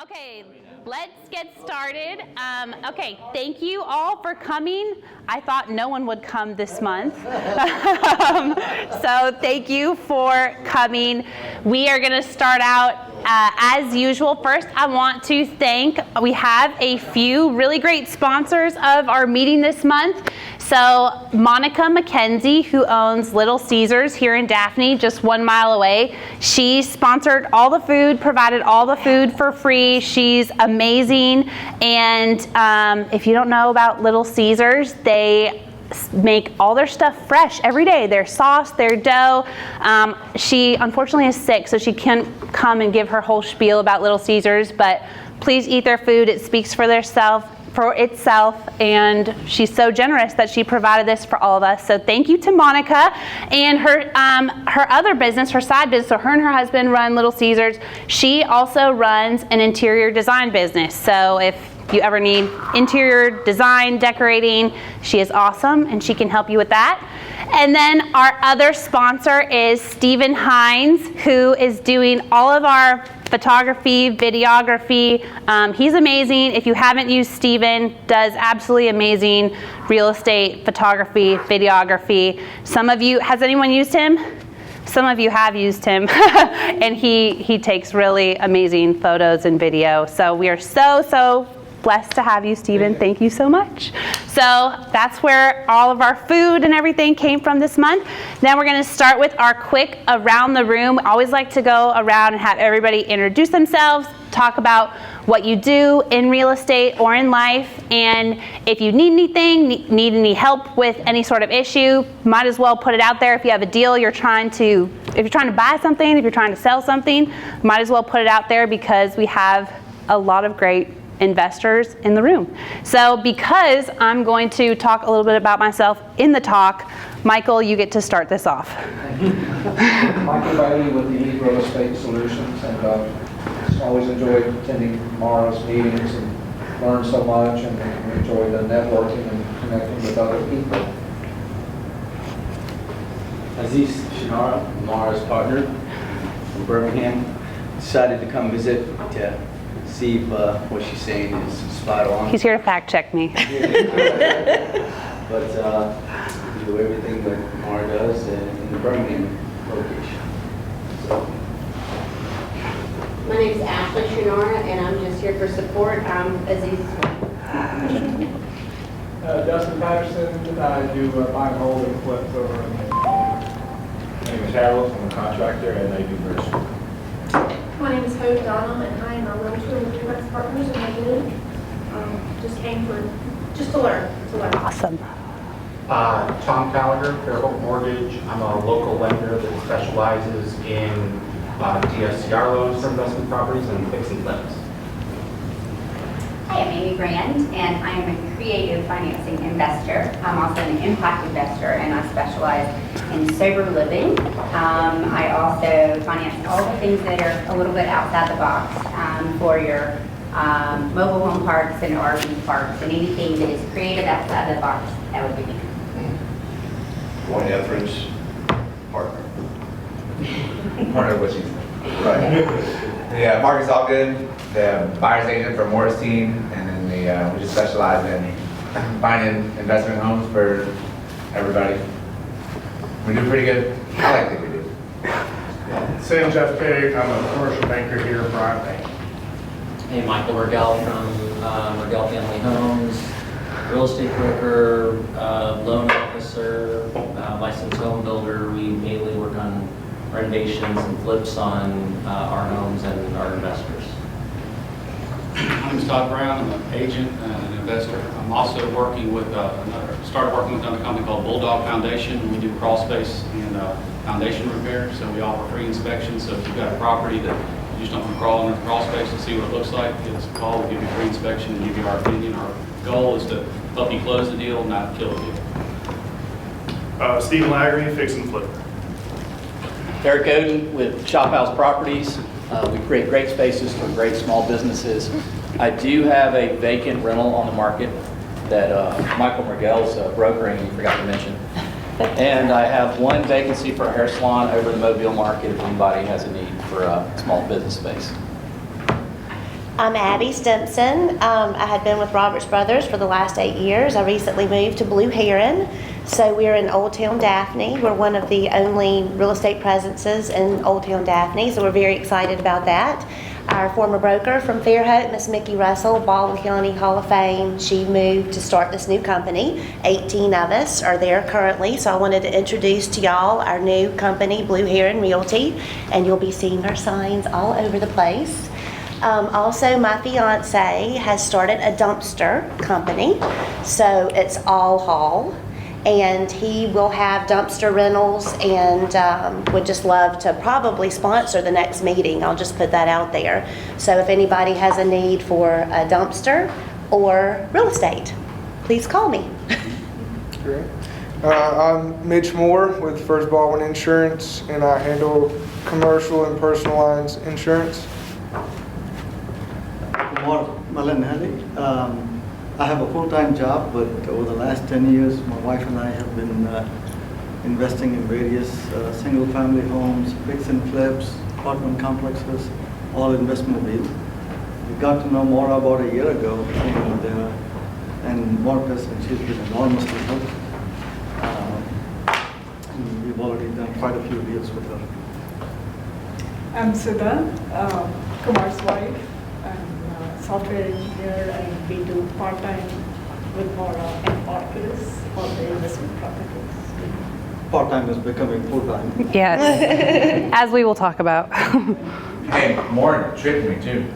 Okay, let's get started. Okay, thank you all for coming. I thought no one would come this month. So thank you for coming. We are going to start out as usual. First, I want to thank, we have a few really great sponsors of our meeting this month. So Monica McKenzie, who owns Little Caesars here in Daphne, just 1 mile away, she sponsored all the food, provided all the food for free. She's amazing. And if you don't know about Little Caesars, they make all their stuff fresh every day. Their sauce, their dough. She unfortunately is sick, so she can't come and give her whole spiel about Little Caesars, but please eat their food. It speaks for itself, and she's so generous that she provided this for all of us. So thank you to Monica. And her other business, her side business, so her and her husband run Little Caesars. She also runs an interior design business. So if you ever need interior design, decorating, she is awesome and she can help you with that. And then our other sponsor is Stephen Hines, who is doing all of our photography, videography. He's amazing. If you haven't used Stephen, does absolutely amazing real estate, photography, videography. Has anyone used him? Some of you have used him, and he takes really amazing photos and video. So we are so blessed to have you, Stephen. Thank you so much. So that's where all of our food and everything came from this month. Now we're going to start with our quick around the room. I always like to go around and have everybody introduce themselves, talk about what you do in real estate or in life, and if you need anything, need any help with any sort of issue, might as well put it out there. If you have a deal if you're trying to buy something, if you're trying to sell something, might as well put it out there because we have a lot of great investors in the room. So because I'm going to talk a little bit about myself in the talk, Michael, you get to start this off. Michael Bailey with the Real Estate Solutions, and just always enjoyed attending Maura's meetings and learn so much, and enjoy the networking and connecting with other people. Aziz Shinara, Maura's partner from Birmingham, decided to come visit to see if what she's saying is spot on. He's here to fact check me. But we do everything that Maura does in the Birmingham location. So. My name is Ashley Shinara, and I'm just here for support. I'm Aziz's wife. Dustin Patterson, I do buy and hold and flip over in the My name is Harold, I'm a contractor, and I do nursery. My name is Hope Donald, and I am a realtor with Tenants Partners in Lakewood. Just came to learn. Awesome. Tom Gallagher, Fairhope Mortgage. I'm a local lender that specializes in DSCR loans for investment properties and fix and flips. Hi, I'm Amy Brand, and I am a creative financing investor. I'm also an impact investor, and I specialize in sober living. I also finance all the things that are a little bit outside the box for your mobile home parks and RV parks, and anything that is creative outside the box, that would be me. One Etheridge, partner. Partner with you. Right. Yeah, Marcus Allgood, the buyer's agent for Morris team, and then we just specialize in finding investment homes for everybody. We do pretty good. I like that we do. Sam Jeff Pig, I'm a commercial banker here at Bryant Bank. Hey, Michael Mergell from Mergell Family Homes, real estate broker, loan officer, licensed home builder. We mainly work on renovations and flips on our homes and our investors. I'm Todd Brown. I'm an agent and an investor. I'm also working with started working with another company called Bulldog Foundation. We do crawl space and foundation repair, so we offer free inspections. So if you've got a property that you just don't want to crawl into the crawl space to see what it looks like, give us a call. We'll give you a free inspection and give you our opinion. Our goal is to help you close the deal, not kill the deal. Stephen Laggery, Fix and Flip. Eric Oden with Shop House Properties. We create great spaces for great small businesses. I do have a vacant rental on the market that Michael Mergell's brokering, you forgot to mention. And I have one vacancy for a hair salon over the Mobile market if anybody has a need for a small business space. I'm Abby Stimson. I had been with Roberts Brothers for the last 8 years. I recently moved to Blue Heron. So we're in Old Town Daphne. We're one of the only real estate presences in Old Town Daphne, so we're very excited about that. Our former broker from Fairhope, Miss Mickey Russell, Baldwin County Hall of Fame, she moved to start this new company. 18 of us are there currently, so I wanted to introduce to y'all our new company, Blue Heron Realty, and you'll be seeing our signs all over the place. Also, my fiance has started a dumpster company, so it's all haul, and he will have dumpster rentals and would just love to probably sponsor the next meeting. I'll just put that out there. So if anybody has a need for a dumpster or real estate, please call me. Great. I'm Mitch Moore with First Baldwin Insurance, and I handle commercial and personal lines insurance. I have a full-time job, but over the last 10 years, my wife and I have been investing in various single-family homes, fix and flips, apartment complexes, all investment deals. We got to know Maura about a year ago, and Marcus, and she's been enormously helpful. We've already done quite a few deals with her. I'm Sudha, Kumar's wife. Software engineer, and we do part-time with Maura and Orcus for the investment properties. Part-time is becoming full-time. Yes, as we will talk about. Hey, Maura tricked me too.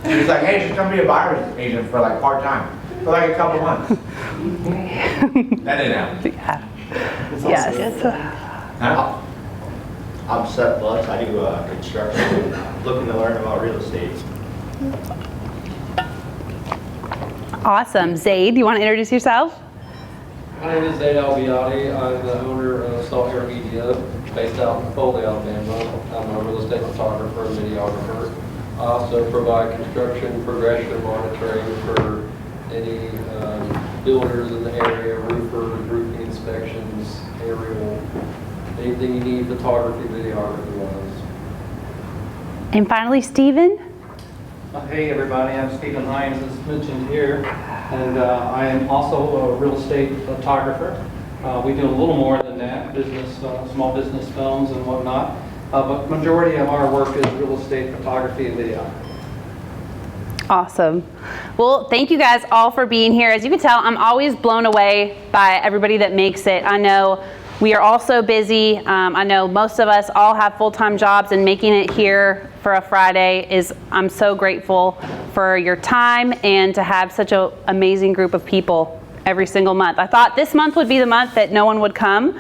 She was like, hey, she's gonna be a buyer's agent for like part-time, for like a couple months. That didn't happen. Yeah. Yes. Huh? I'm Seth Butts. I do construction, looking to learn about real estate. Awesome. Zaid, you want to introduce yourself? My name is Zaid Albiati. I'm the owner of Salt Air Media, based out in Foley, Alabama. I'm a real estate photographer and videographer. I also provide construction progression monitoring for any builders in the area, roofers, roofing inspections, aerial, anything you need photography, videography wise. And finally, Stephen. Hey everybody, I'm Stephen Hines, as mentioned here, and I am also a real estate photographer. We do a little more than that, business, small business films and whatnot, but majority of our work is real estate photography and videography. Awesome. Well, thank you guys all for being here. As you can tell, I'm always blown away by everybody that makes it. I know we are all so busy. I know most of us all have full-time jobs, and making it here for a Friday I'm so grateful for your time and to have such an amazing group of people every single month. I thought this month would be the month that no one would come.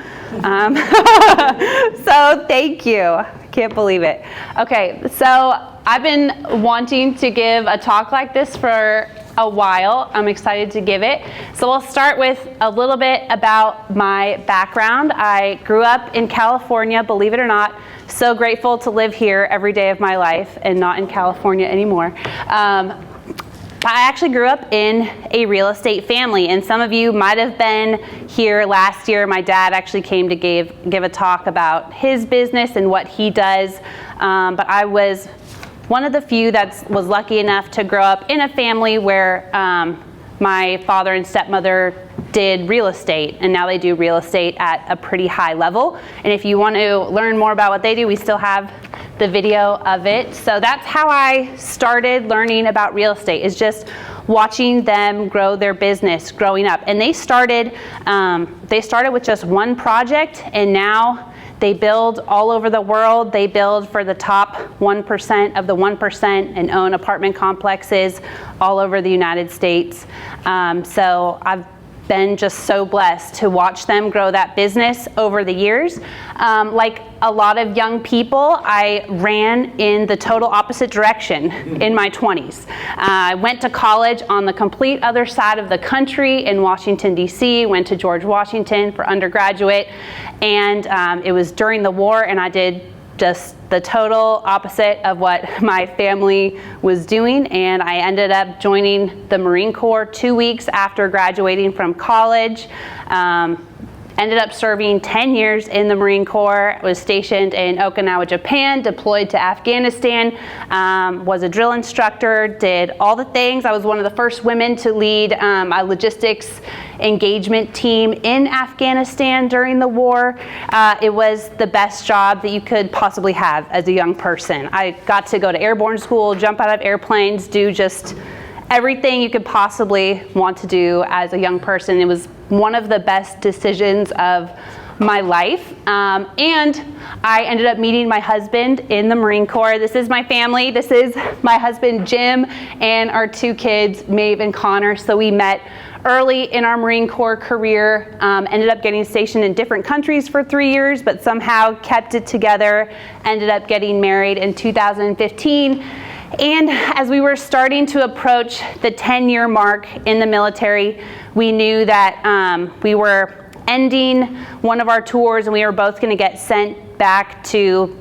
So thank you. I can't believe it. Okay, so I've been wanting to give a talk like this for a while. I'm excited to give it. So I'll start with a little bit about my background. I grew up in California, believe it or not. So grateful to live here every day of my life and not in California anymore. I actually grew up in a real estate family, and some of you might have been here last year. My dad actually came to give a talk about his business and what he does, but I was one of the few that was lucky enough to grow up in a family where my father and stepmother did real estate, and now they do real estate at a pretty high level. And if you want to learn more about what they do, we still have the video of it. So that's how I started learning about real estate, is just watching them grow their business growing up. And they started with just one project, and now they build all over the world. They build for the top 1% of the 1% and own apartment complexes all over the United States. So I've been just so blessed to watch them grow that business over the years. Like a lot of young people, I ran in the total opposite direction in my 20s. I went to college on the complete other side of the country in Washington, D.C., went to George Washington for undergraduate, and it was during the war, and I did just the total opposite of what my family was doing, and I ended up joining the Marine Corps 2 weeks after graduating from college. ended up serving 10 years in the Marine Corps, was stationed in Okinawa, Japan, deployed to Afghanistan, was a drill instructor, did all the things. I was one of the first women to lead a logistics engagement team in Afghanistan during the war. It was the best job that you could possibly have as a young person. I got to go to airborne school, jump out of airplanes, do just everything you could possibly want to do as a young person. It was one of the best decisions of my life. And I ended up meeting my husband in the Marine Corps. This is my family. This is my husband, Jim, and our 2 kids, Maeve and Connor. So we met early in our Marine Corps career, ended up getting stationed in different countries for 3 years, but somehow kept it together, ended up getting married in 2015. And as we were starting to approach the 10-year mark in the military, we knew that we were ending one of our tours and we were both going to get sent back to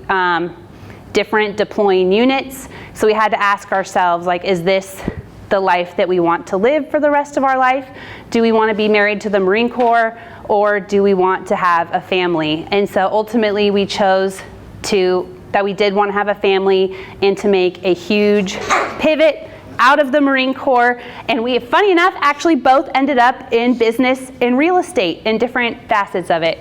different deploying units. So we had to ask ourselves, like, is this the life that we want to live for the rest of our life? Do we want to be married to the Marine Corps, or do we want to have a family? And so ultimately we chose that we did want to have a family and to make a huge pivot out of the Marine Corps. And we, funny enough, actually both ended up in business in real estate in different facets of it.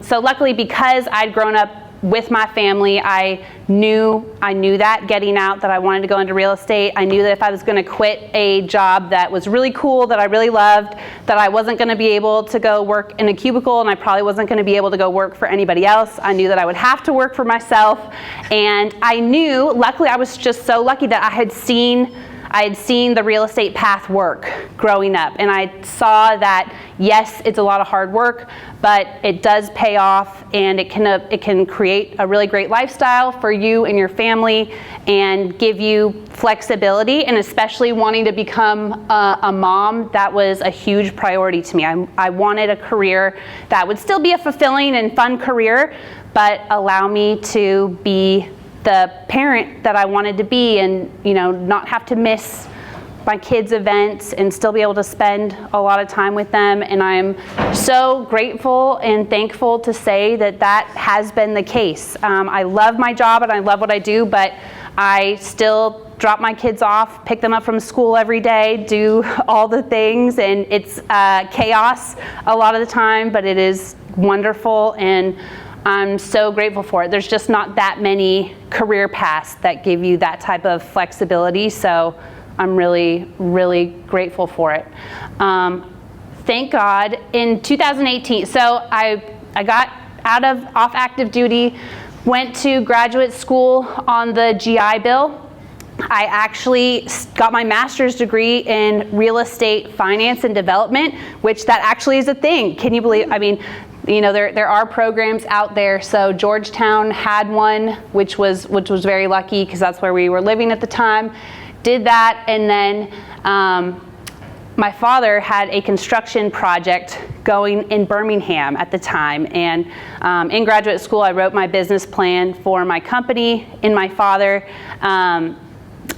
So luckily, because I'd grown up with my family, I knew that getting out, that I wanted to go into real estate. I knew that if I was going to quit a job that was really cool, that I really loved, that I wasn't going to be able to go work in a cubicle, and I probably wasn't going to be able to go work for anybody else. I knew that I would have to work for myself. And I knew, luckily, I was just so lucky that I had seen the real estate path work growing up. And I saw that, yes, it's a lot of hard work, but it does pay off, and it can create a really great lifestyle for you and your family and give you flexibility. And especially wanting to become a mom, that was a huge priority to me. I wanted a career that would still be a fulfilling and fun career, but allow me to be the parent that I wanted to be, and not have to miss my kids' events and still be able to spend a lot of time with them. And I'm so grateful and thankful to say that has been the case. I love my job and I love what I do, but I still drop my kids off, pick them up from school every day, do all the things, and it's chaos a lot of the time, but it is wonderful, and I'm so grateful for it. There's just not that many career paths that give you that type of flexibility, so I'm really, really grateful for it. Thank God, in 2018, so I got off active duty, went to graduate school on the GI Bill. I actually got my master's degree in real estate finance and development, which that actually is a thing. Can you believe? I mean, there are programs out there. So Georgetown had one, which was very lucky because that's where we were living at the time. Did that, and then my father had a construction project going in Birmingham at the time, and in graduate school I wrote my business plan for my company. And my father,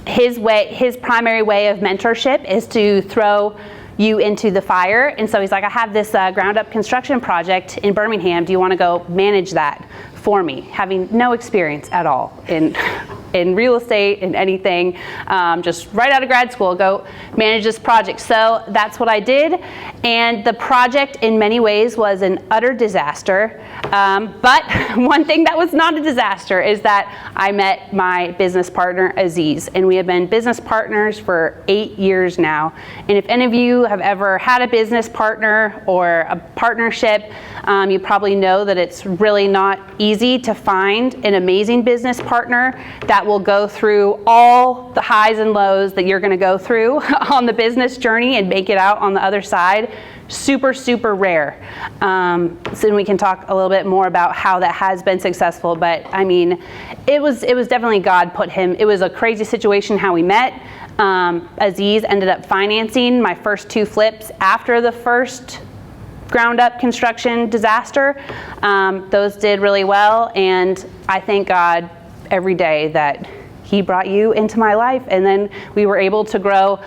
his primary way of mentorship is to throw you into the fire. And so he's like, I have this ground up construction project in Birmingham. Do you want to go manage that for me? Having no experience at all in real estate, in anything, just right out of grad school, go manage this project. So that's what I did. And the project in many ways was an utter disaster. But one thing that was not a disaster is that I met my business partner, Aziz, and we have been business partners for 8 years now. And if any of you have ever had a business partner or a partnership, you probably know that it's really not easy to find an amazing business partner that will go through all the highs and lows that you're going to go through on the business journey and make it out on the other side. Super, super rare. So we can talk a little bit more about how that has been successful. But I mean, it was definitely God put him. It was a crazy situation how we met. Aziz ended up financing my first 2 flips after the first ground up construction disaster. Those did really well, and I thank God every day that he brought you into my life, and then we were able to grow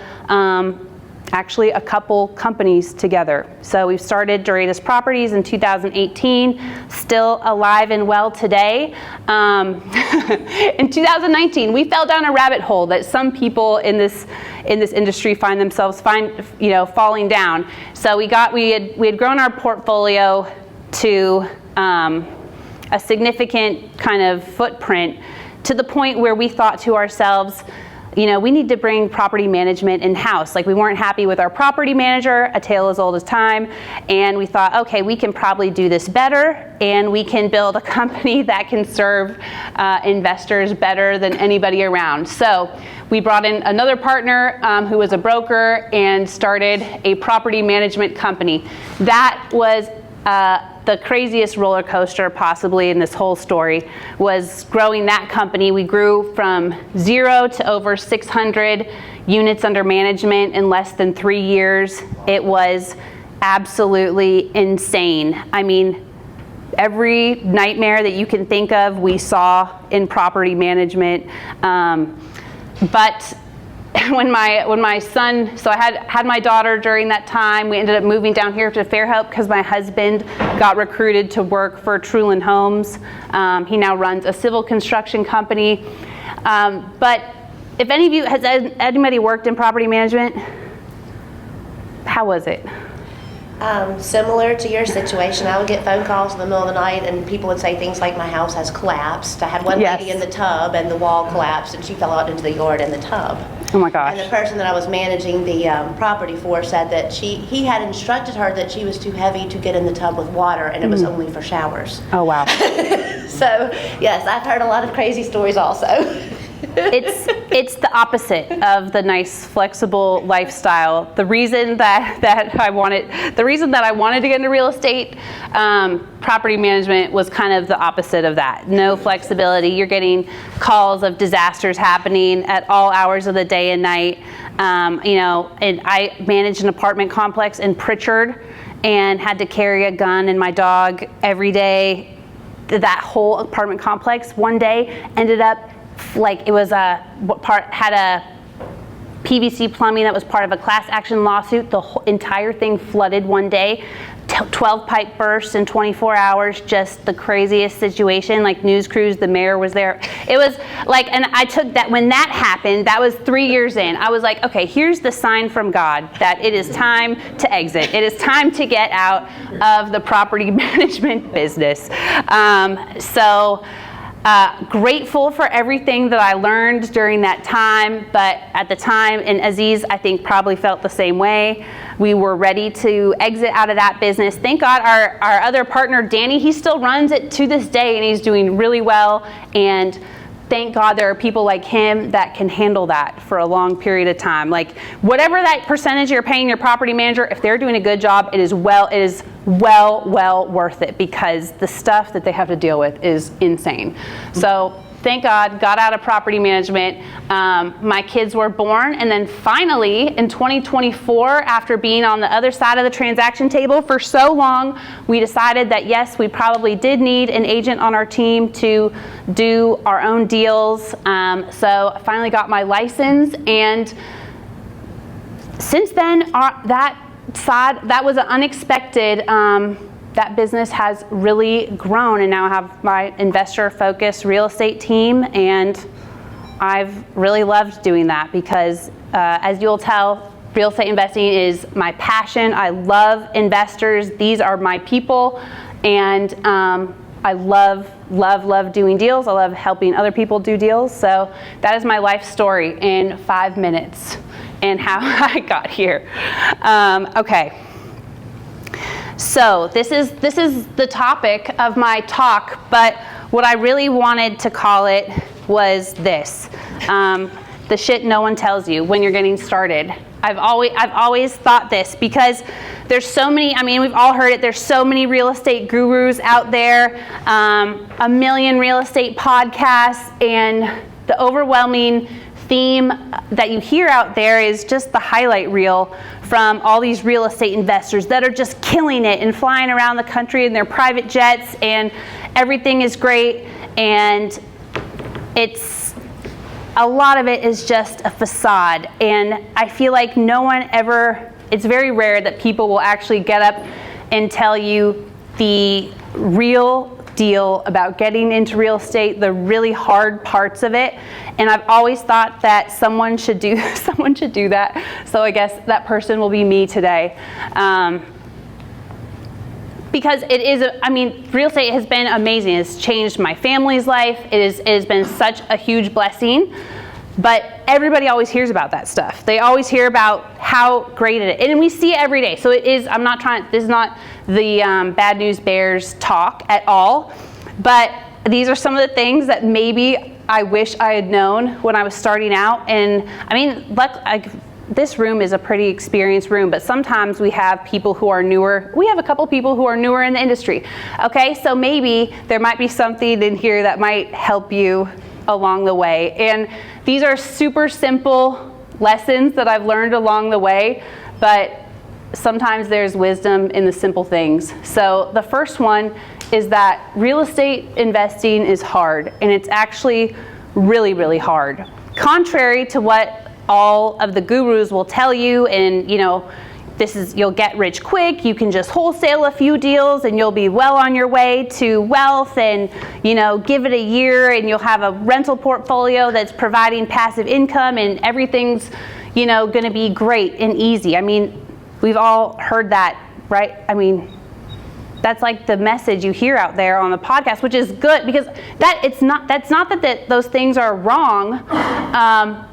actually a couple companies together. So we've started Doratus Properties in 2018, still alive and well today. In 2019, we fell down a rabbit hole that some people in this industry find themselves falling down. So we had grown our portfolio to a significant kind of footprint, to the point where we thought to ourselves, we need to bring property management in-house. Like, we weren't happy with our property manager, a tale as old as time, and we thought, okay, we can probably do this better, and we can build a company that can serve investors better than anybody around. So we brought in another partner who was a broker and started a property management company. That was the craziest roller coaster possibly in this whole story, was growing that company. We grew from 0 to over 600 units under management in less than 3 years. It was absolutely insane. I mean, every nightmare that you can think of, we saw in property management. But when my son, so I had my daughter during that time. We ended up moving down here to Fairhope because my husband got recruited to work for Truland Homes. He now runs a civil construction company. But if any of you, has anybody worked in property management? How was it? Similar to your situation, I would get phone calls in the middle of the night and people would say things like, my house has collapsed. I had one lady in the tub and the wall collapsed and she fell out into the yard in the tub. Oh my gosh. And the person that I was managing the property for said that he had instructed her that she was too heavy to get in the tub with water, and it was only for showers. Oh wow. So yes, I've heard a lot of crazy stories also. It's the opposite of the nice, flexible lifestyle. The reason that I wanted to get into real estate, property management was kind of the opposite of that. No flexibility. You're getting calls of disasters happening at all hours of the day and night. And I managed an apartment complex in Pritchard and had to carry a gun and my dog every day. That whole apartment complex one day ended up like it was had a PVC plumbing that was part of a class action lawsuit. The whole entire thing flooded one day. 12 pipe bursts in 24 hours, just the craziest situation. Like news crews, the mayor was there. It was like, and I took that, when that happened, that was 3 years in. I was like, okay, here's the sign from God that it is time to exit. It is time to get out of the property management business. Grateful for everything that I learned during that time, but at the time, and Aziz, I think, probably felt the same way. We were ready to exit out of that business. Thank God our other partner, Danny, he still runs it to this day, and he's doing really well. And thank God there are people like him that can handle that for a long period of time. Like whatever that percentage you're paying your property manager, if they're doing a good job, it is well worth it, because the stuff that they have to deal with is insane. So thank God, got out of property management. My kids were born, and then finally in 2024, after being on the other side of the transaction table for so long, we decided that yes, we probably did need an agent on our team to do our own deals. So I finally got my license, and since then that was an unexpected, that business has really grown, and now I have my investor-focused real estate team, and I've really loved doing that because, as you'll tell, real estate investing is my passion. I love investors. These are my people, and I love doing deals. I love helping other people do deals. So that is my life story in 5 minutes and how I got here. Okay. So this is the topic of my talk, but what I really wanted to call it was this: the shit no one tells you when you're getting started. I've always thought this, because there's so many, I mean, we've all heard it, there's so many real estate gurus out there, a million real estate podcasts, and the overwhelming theme that you hear out there is just the highlight reel from all these real estate investors that are just killing it and flying around the country in their private jets, and everything is great, and it's a lot of it is just a facade. And I feel like no one ever, it's very rare that people will actually get up and tell you the real deal about getting into real estate, the really hard parts of it. And I've always thought that someone should do that. So I guess that person will be me today. Because it is, real estate has been amazing. It's changed my family's life. It has been such a huge blessing. But everybody always hears about that stuff. They always hear about how great it is. And we see it every day. So it is, this is not the bad news bears talk at all. But these are some of the things that maybe I wish I had known when I was starting out. And this room is a pretty experienced room, but sometimes we have people who are newer. We have a couple people who are newer in the industry. Okay, so maybe there might be something in here that might help you along the way. And these are super simple lessons that I've learned along the way, but sometimes there's wisdom in the simple things. So the first one is that real estate investing is hard, and it's actually really, really hard. Contrary to what all of the gurus will tell you, and you'll get rich quick, you can just wholesale a few deals and you'll be well on your way to wealth, and give it a year and you'll have a rental portfolio that's providing passive income and everything's going to be great and easy. We've all heard that, right? That's like the message you hear out there on the podcast, which is good, because that's not that those things are wrong,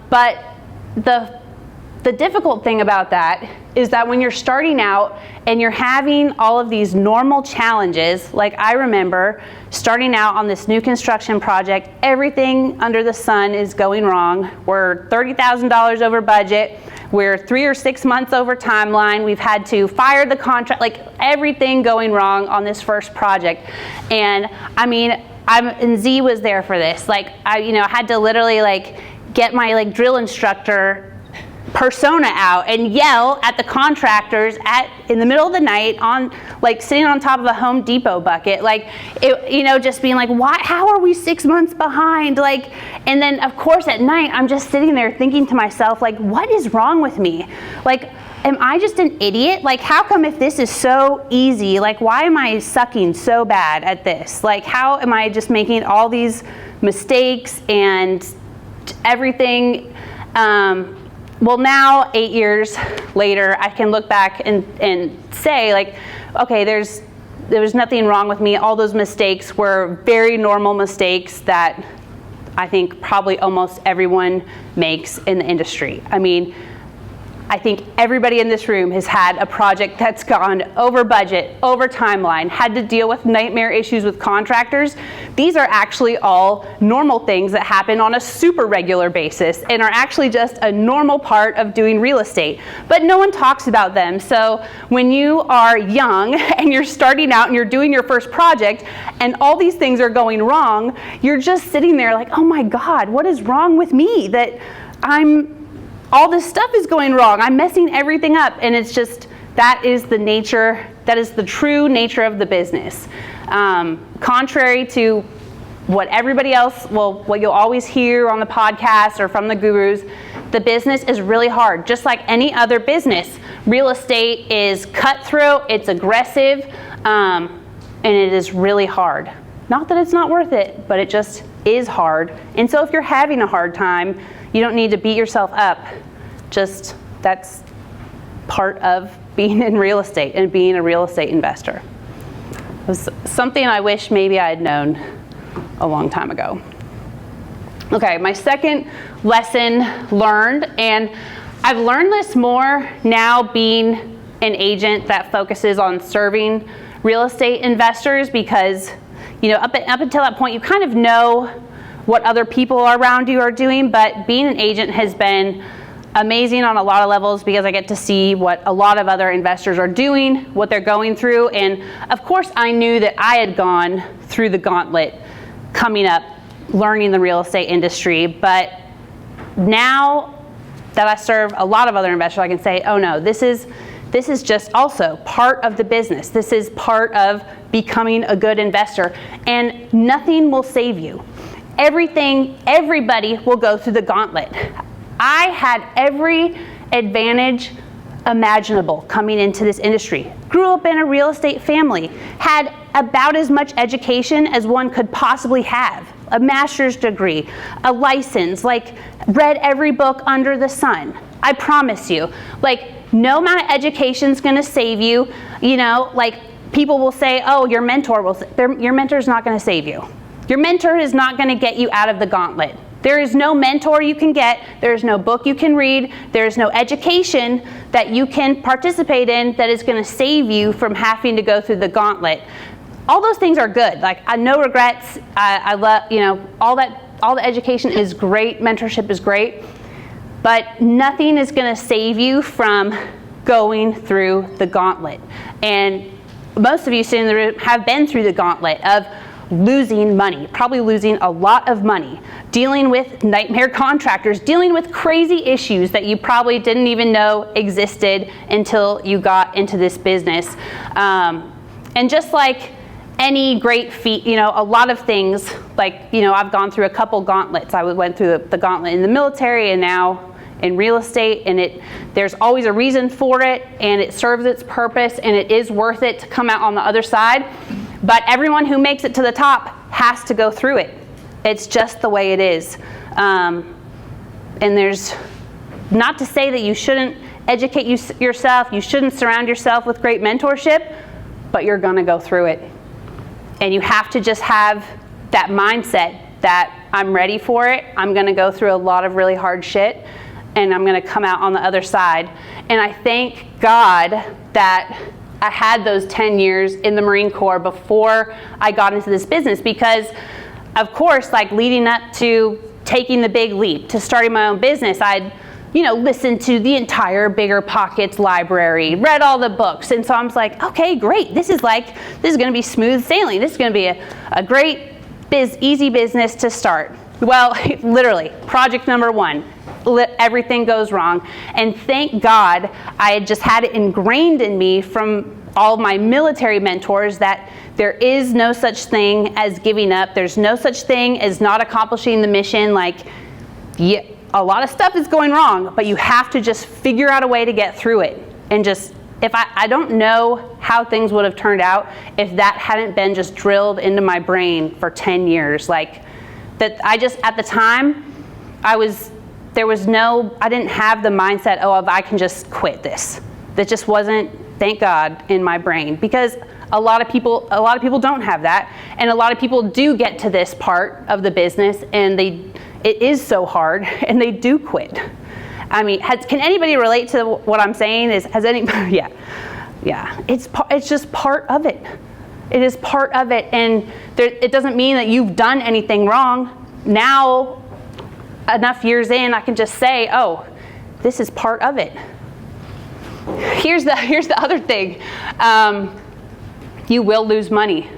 but the difficult thing about that is that when you're starting out and you're having all of these normal challenges, like I remember starting out on this new construction project, everything under the sun is going wrong. We're $30,000 over budget. We're 3 or 6 months over timeline. We've had to fire the contract, like everything going wrong on this first project. And and Z was there for this. I had to literally get my drill instructor persona out and yell at the contractors in the middle of the night on sitting on top of a Home Depot bucket, just being how are we 6 months behind? And then of course at night I'm just sitting there thinking to myself, what is wrong with me? Am I just an idiot? How come if this is so easy, why am I sucking so bad at this? How am I just making all these mistakes and everything? Well, now 8 years later, I can look back and say okay, there was nothing wrong with me. All those mistakes were very normal mistakes that I think probably almost everyone makes in the industry. I think everybody in this room has had a project that's gone over budget, over timeline, had to deal with nightmare issues with contractors. These are actually all normal things that happen on a super regular basis and are actually just a normal part of doing real estate. But no one talks about them. So when you are young and you're starting out and you're doing your first project and all these things are going wrong, you're just sitting there oh my God, what is wrong with me that all this stuff is going wrong. I'm messing everything up. And it's just, that is the true nature of the business. Contrary to what everybody else, what you'll always hear on the podcast or from the gurus, the business is really hard. Just like any other business, real estate is cutthroat, it's aggressive, and it is really hard. Not that it's not worth it, but it just is hard. And so if you're having a hard time, you don't need to beat yourself up. Just that's part of being in real estate and being a real estate investor. It was something I wish maybe I had known a long time ago. Okay, my second lesson learned, and I've learned this more now being an agent that focuses on serving real estate investors, because up until that point you kind of know what other people around you are doing, but being an agent has been amazing on a lot of levels because I get to see what a lot of other investors are doing, what they're going through, and of course I knew that I had gone through the gauntlet coming up, learning the real estate industry, but now that I serve a lot of other investors, I can say, oh no, this is just also part of the business. This is part of becoming a good investor, and nothing will save you. everybody will go through the gauntlet. I had every advantage imaginable coming into this industry. Grew up in a real estate family, had about as much education as one could possibly have. A master's degree, a license, like read every book under the sun. I promise you, like no amount of education is going to save you. You know, like people will say, oh, your mentor is not going to save you. Your mentor is not going to get you out of the gauntlet. There is no mentor you can get. There is no book you can read. There is no education that you can participate in that is going to save you from having to go through the gauntlet. All those things are good. Like no regrets. I love, you know, all the education is great. Mentorship is great, but nothing is going to save you from going through the gauntlet. And most of you sitting in the room have been through the gauntlet of losing money, probably losing a lot of money, dealing with nightmare contractors, dealing with crazy issues that you probably didn't even know existed until you got into this business. And just like any great feat, you know, a lot of things, like, you know, I've gone through a couple gauntlets. I went through the gauntlet in the military and now in real estate, and there's always a reason for it, and it serves its purpose, and it is worth it to come out on the other side. But everyone who makes it to the top has to go through it. It's just the way it is. And there's not to say that you shouldn't educate yourself, you shouldn't surround yourself with great mentorship, but you're going to go through it. And you have to just have that mindset that I'm ready for it. I'm going to go through a lot of really hard shit, and I'm going to come out on the other side. And I thank God that I had those 10 years in the Marine Corps before I got into this business, because of course, like leading up to taking the big leap to starting my own business, I'd, you know, listened to the entire Bigger Pockets library, read all the books. And so I was like, okay, great. This is going to be smooth sailing. This is going to be a great easy business to start. Well, literally, project number 1. Everything goes wrong. And thank God I had just had it ingrained in me from all of my military mentors that there is no such thing as giving up. There's no such thing as not accomplishing the mission. Like, yeah, a lot of stuff is going wrong, but you have to just figure out a way to get through it. And just, if I don't know how things would have turned out if that hadn't been just drilled into my brain for 10 years. Like, that I just, at the time, I didn't have the mindset, oh, I can just quit this. That just wasn't, thank God, in my brain, because a lot of people don't have that, and a lot of people do get to this part of the business and it is so hard and they do quit. I mean, can anybody relate to what I'm saying? Has anybody? Yeah. It's just part of it. It is part of it, and it doesn't mean that you've done anything wrong. Now, enough years in, I can just say, oh, this is part of it. Here's the other thing. You will lose money.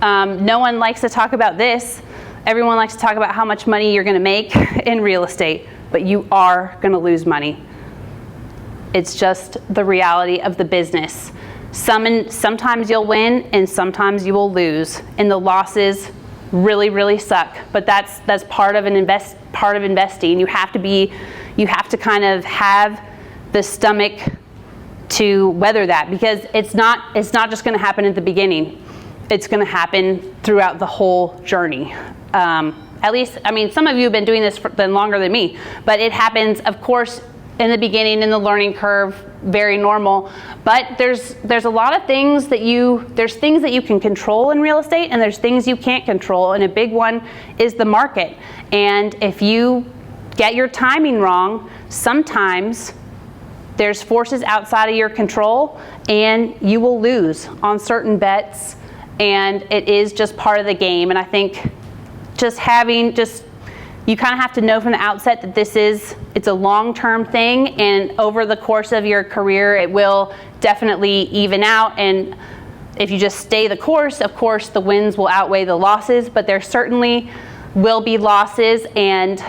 No one likes to talk about this. Everyone likes to talk about how much money you're going to make in real estate, but you are going to lose money. It's just the reality of the business. Sometimes you'll win, and sometimes you will lose, and the losses really, really suck. But that's part of investing. You have to kind of have the stomach to weather that, because it's not just going to happen at the beginning. It's going to happen throughout the whole journey. At least, I mean, some of you have been doing this longer than me, but it happens, of course, in the beginning, in the learning curve, very normal. But there's a lot of things there's things that you can control in real estate, and there's things you can't control. And a big one is the market. And if you get your timing wrong, sometimes there's forces outside of your control, and you will lose on certain bets, and it is just part of the game. And I think you kind of have to know from the outset that it's a long-term thing, and over the course of your career, it will definitely even out. And if you just stay the course, of course, the wins will outweigh the losses, but there certainly will be losses, and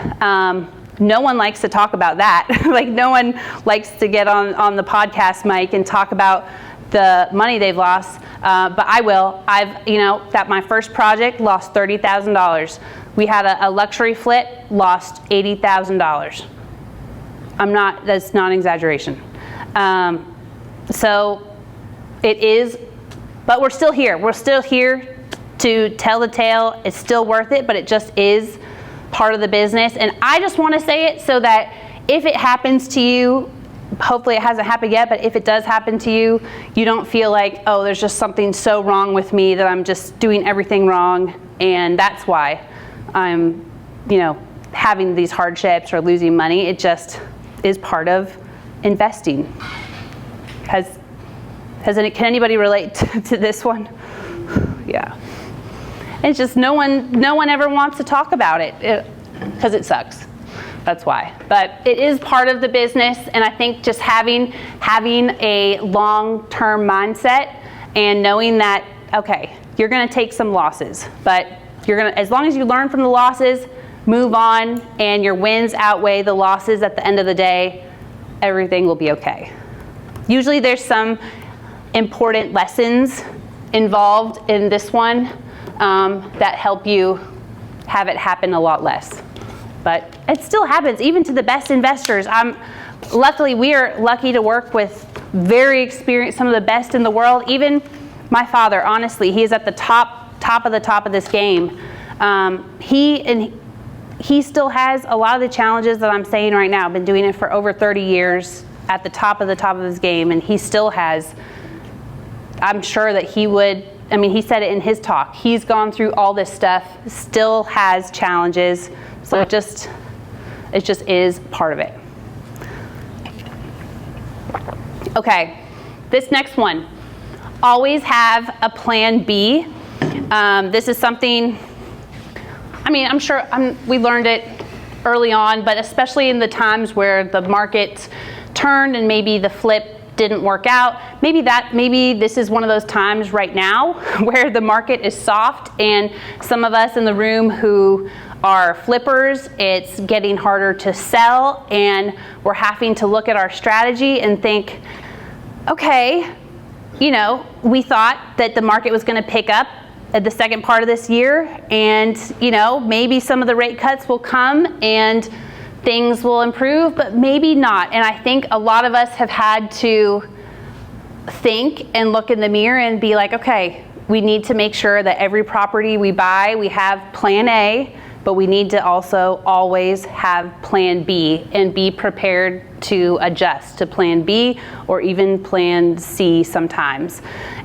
no one likes to talk about that. Like, no one likes to get on the podcast mic and talk about the money they've lost, but I will. That my first project lost $30,000. We had a luxury flip, lost $80,000. That's not an exaggeration. So it is, but we're still here. We're still here to tell the tale. It's still worth it, but it just is part of the business. And I just want to say it so that if it happens to you, hopefully it hasn't happened yet, but if it does happen to you, you don't feel like, oh, there's just something so wrong with me that I'm just doing everything wrong, and that's why I'm, having these hardships or losing money. It just is part of investing. Can anybody relate to this one? Yeah. It's just no one ever wants to talk about it because it sucks. That's why. But it is part of the business, and I think just having a long-term mindset and knowing that, okay, you're going to take some losses, but as long as you learn from the losses, move on, and your wins outweigh the losses at the end of the day, everything will be okay. Usually there's some important lessons involved in this one that help you have it happen a lot less. But it still happens, even to the best investors. We are lucky to work with very experienced, some of the best in the world. Even my father, honestly, he is at the top of this game. He still has a lot of the challenges that I'm saying right now. Been doing it for over 30 years, at the top of his game, and he still has. I'm sure that he would. He said it in his talk. He's gone through all this stuff, still has challenges. So it just is part of it. Okay, this next one. Always have a plan B. This is something, I'm sure we learned it early on, but especially in the times where the market turned and maybe the flip didn't work out. Maybe this is one of those times right now where the market is soft, and some of us in the room who are flippers, it's getting harder to sell, and we're having to look at our strategy and think, okay, we thought that the market was going to pick up at the second part of this year, and maybe some of the rate cuts will come and things will improve, but maybe not. And I think a lot of us have had to think and look in the mirror and be like, okay, we need to make sure that every property we buy, we have plan A, but we need to also always have plan B and be prepared to adjust to plan B or even plan C sometimes.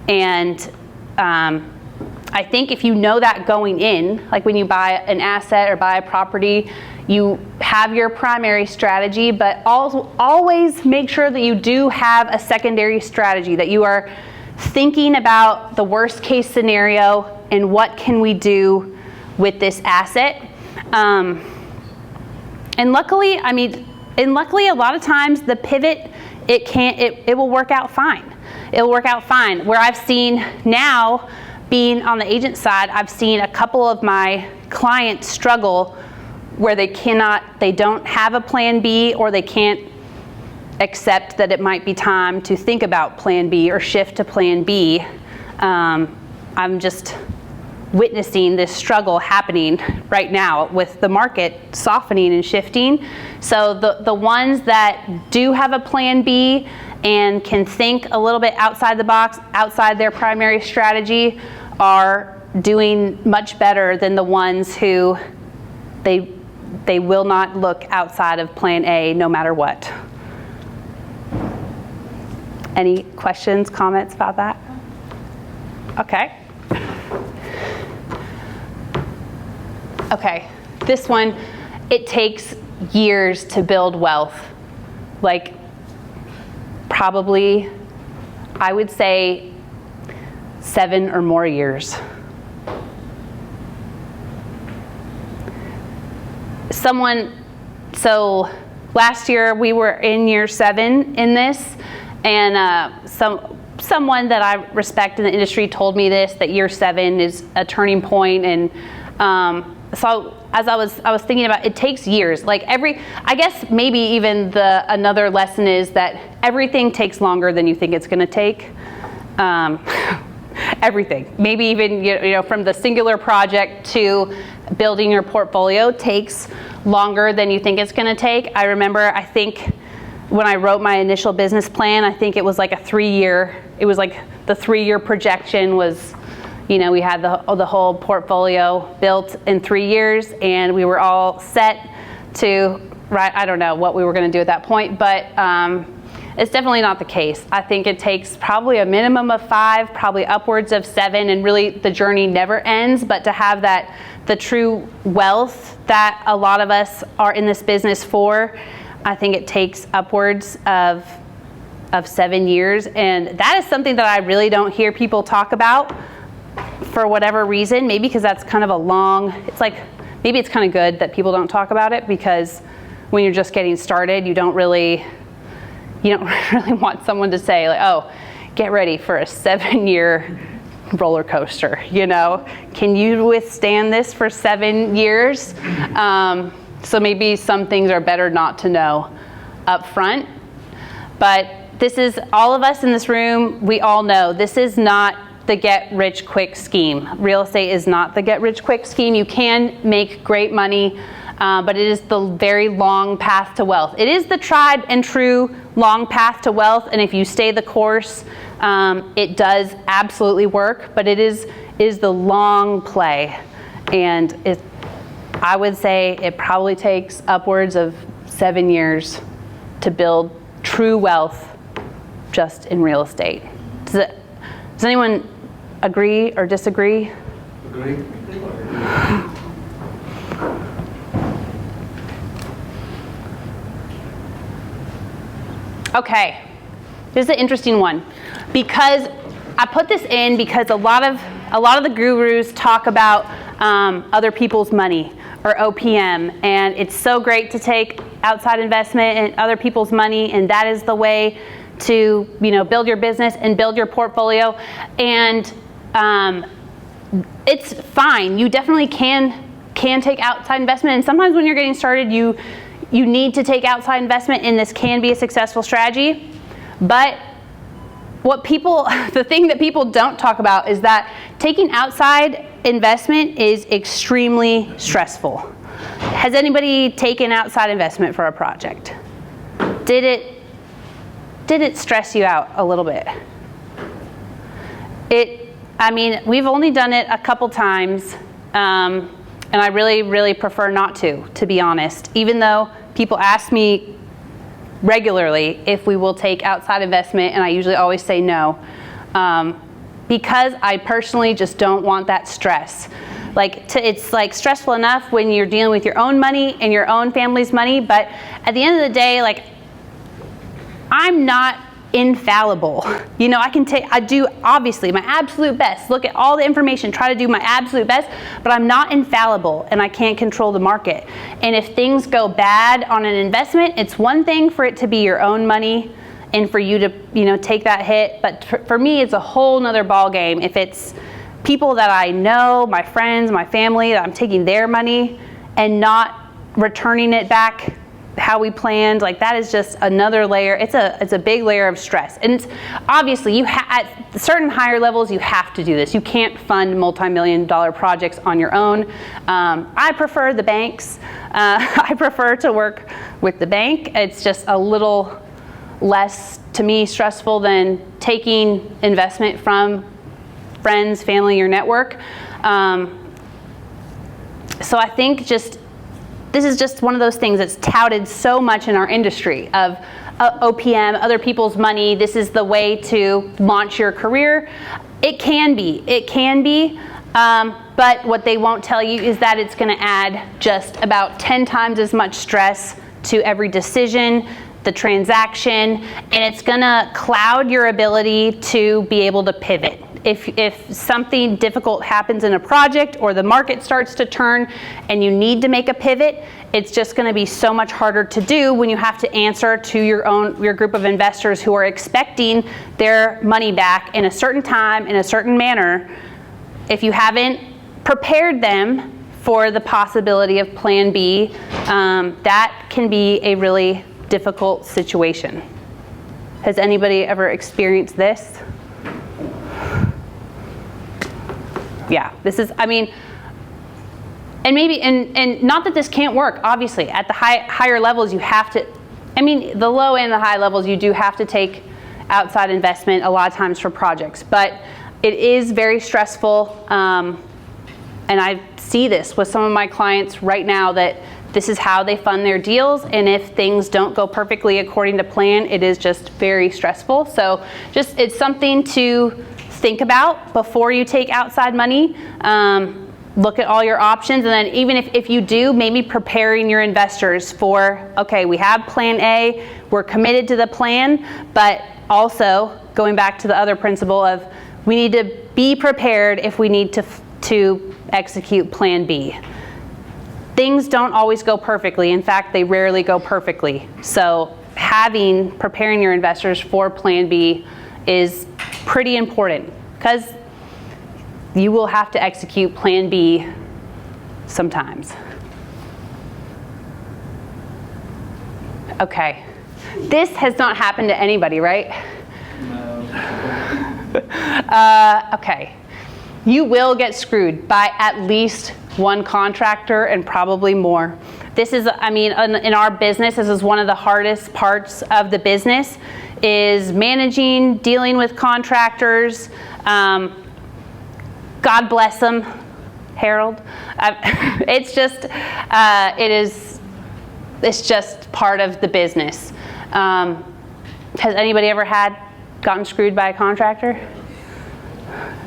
And I think if you know that going in, like when you buy an asset or buy a property, you have your primary strategy, but always make sure that you do have a secondary strategy, that you are thinking about the worst case scenario and what can we do with this asset. And luckily, a lot of times the pivot, it will work out fine. It will work out fine. Where I've seen now, being on the agent side, I've seen a couple of my clients struggle where they don't have a plan B, or they can't accept that it might be time to think about plan B or shift to plan B. I'm just witnessing this struggle happening right now with the market softening and shifting. So the ones that do have a plan B and can think a little bit outside the box, outside their primary strategy, are doing much better than the ones who they will not look outside of plan A no matter what. Any questions, comments about that? Okay. Okay, this one, it takes years to build wealth. Like, probably, I would say 7 or more years. So last year we were in year 7 in this, and someone that I respect in the industry told me this, that year 7 is a turning point. And so as I was thinking about, it takes years. Like I guess maybe even another lesson is that everything takes longer than you think it's going to take. Everything, maybe even from the singular project to building your portfolio takes longer than you think it's going to take. I remember, I think when I wrote my initial business plan, I think it was like the 3-year projection was, we had the whole portfolio built in 3 years, and we were all set to, I don't know what we were going to do at that point, but it's definitely not the case. I think it takes probably a minimum of 5, probably upwards of 7, and really the journey never ends. But to have the true wealth that a lot of us are in this business for, I think it takes upwards of 7 years. And that is something that I really don't hear people talk about for whatever reason. Maybe because that's kind of a long, maybe it's kind of good that people don't talk about it, because when you're just getting started, you don't really want someone to say, like, oh, get ready for a 7-year roller coaster. Can you withstand this for 7 years? So maybe some things are better not to know up front. But this is, all of us in this room, we all know this is not the get-rich-quick scheme. Real estate is not the get-rich-quick scheme. You can make great money, but it is the very long path to wealth. It is the tried and true long path to wealth, and if you stay the course, it does absolutely work, but it is the long play. And I would say it probably takes upwards of 7 years to build true wealth just in real estate. Does anyone agree or disagree? Agree. Okay, this is an interesting one, because I put this in because a lot of the gurus talk about other people's money, or OPM, and it's so great to take outside investment and other people's money, and that is the way to build your business and build your portfolio. And it's fine. You definitely can take outside investment, and sometimes when you're getting started, you need to take outside investment, and this can be a successful strategy. But the thing that people don't talk about is that taking outside investment is extremely stressful. Has anybody taken outside investment for a project? Did it stress you out a little bit? We've only done it a couple times, and I really, really prefer not to be honest, even though people ask me regularly if we will take outside investment, and I usually always say no, because I personally just don't want that stress. It's stressful enough when you're dealing with your own money and your own family's money, but at the end of the day, I'm not infallible. I do obviously my absolute best, look at all the information, try to do my absolute best, but I'm not infallible, and I can't control the market. And if things go bad on an investment, it's one thing for it to be your own money and for you to take that hit, but for me it's a whole nother ball game if it's people that I know, my friends, my family, that I'm taking their money and not returning it back how we planned. That is just another layer. It's a big layer of stress, and it's obviously at certain higher levels you have to do this. You can't fund multi-million-dollar projects on your own. I prefer the banks. I prefer to work with the bank. It's just a little less, to me, stressful than taking investment from friends, family, your network. So I think this is just one of those things that's touted so much in our industry of OPM, other people's money. This is the way to launch your career. It can be, but what they won't tell you is that it's going to add just about 10 times as much stress to every decision, the transaction, and it's going to cloud your ability to be able to pivot. If something difficult happens in a project or the market starts to turn and you need to make a pivot, it's just going to be so much harder to do when you have to answer to your group of investors who are expecting their money back in a certain time, in a certain manner. If you haven't prepared them for the possibility of Plan B, that can be a really difficult situation. Has anybody ever experienced this? Yeah, this is, And maybe, and not that this can't work, obviously, at the higher levels you have to, I mean, the low and the high levels you do have to take outside investment a lot of times for projects, but it is very stressful, and I see this with some of my clients right now that this is how they fund their deals, and if things don't go perfectly according to plan, it is just very stressful. So just, it's something to think about before you take outside money. Look at all your options, and then even if you do, maybe preparing your investors for, okay, we have plan A, we're committed to the plan, but also going back to the other principle of we need to be prepared if we need to execute plan B. Things don't always go perfectly. In fact, they rarely go perfectly. So preparing your investors for plan B is pretty important, because you will have to execute plan B sometimes. Okay, this has not happened to anybody, right? No. Okay, you will get screwed by at least one contractor and probably more. This is, I mean, in our business, this is one of the hardest parts of the business, is managing, dealing with contractors. God bless them, Harold. It's just, it's just part of the business. Has anybody ever gotten screwed by a contractor?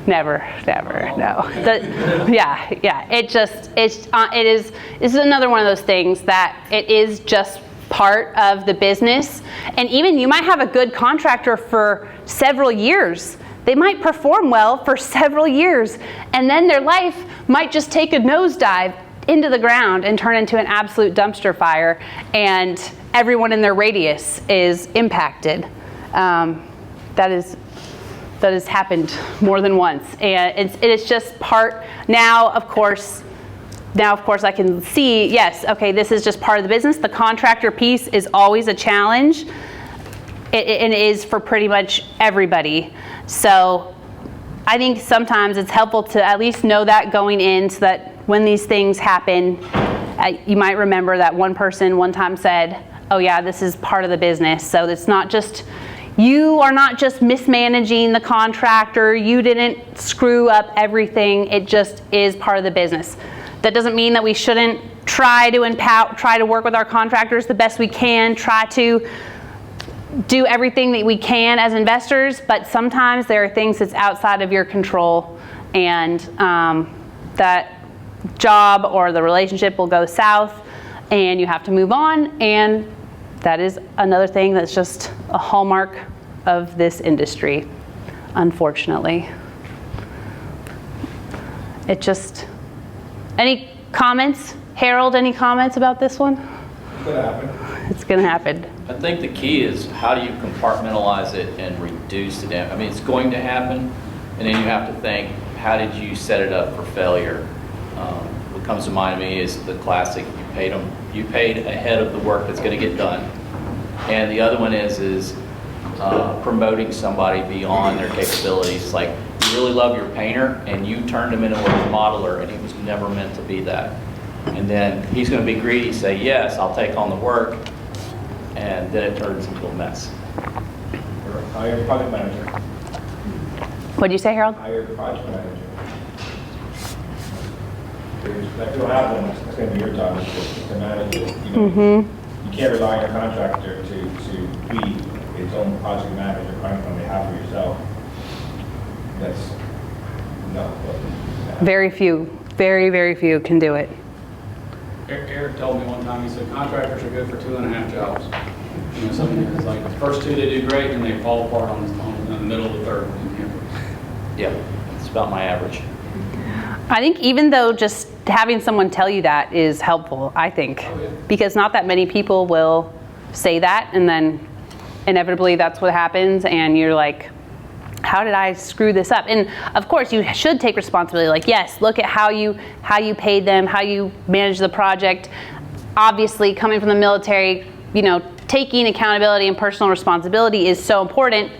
Never, no. It's another one of those things that it is just part of the business. And even you might have a good contractor for several years. They might perform well for several years, and then their life might just take a nosedive into the ground and turn into an absolute dumpster fire, and everyone in their radius is impacted. That has happened more than once, and it's just part. Now, of course, I can see, yes, okay, this is just part of the business. The contractor piece is always a challenge. It is for pretty much everybody. So I think sometimes it's helpful to at least know that going in, so that when these things happen, you might remember that one person one time said, oh yeah, this is part of the business. So it's not just, you are not just mismanaging the contractor, you didn't screw up everything, it just is part of the business. That doesn't mean that we shouldn't try to work with our contractors the best we can, try to do everything that we can as investors, but sometimes there are things that's outside of your control, and that job or the relationship will go south and you have to move on, and that is another thing that's just a hallmark of this industry, unfortunately. Any comments? Harold, any comments about this one? It's gonna happen. It's gonna happen. I think the key is how do you compartmentalize it and reduce the damage. I mean, it's going to happen, and then you have to think, how did you set it up for failure? What comes to mind to me is the classic, you paid ahead of the work that's going to get done. And the other one is promoting somebody beyond their capabilities. Like, you really love your painter, and you turned him into a remodeler, and he was never meant to be that. And then he's going to be greedy, say, yes, I'll take on the work, and then it turns into a mess. Hire a project manager. What'd you say, Harold? Hire a project manager. If you don't have one, it's going to be your job to manage it. You know, you can't rely on a contractor to be its own project manager on behalf of yourself. That's no. Very few, very few can do it. Eric told me one time, he said contractors are good for 2.5 jobs. You know, something it's like the first 2 they do great, and they fall apart in the middle of the third. Yeah, it's about my average. I think even though just having someone tell you that is helpful, I think, because not that many people will say that, and then inevitably that's what happens, and you're like, how did I screw this up? And of course you should take responsibility. Like, yes, look at how you paid them, how you managed the project. Obviously, coming from the military, you know, taking accountability and personal responsibility is so important.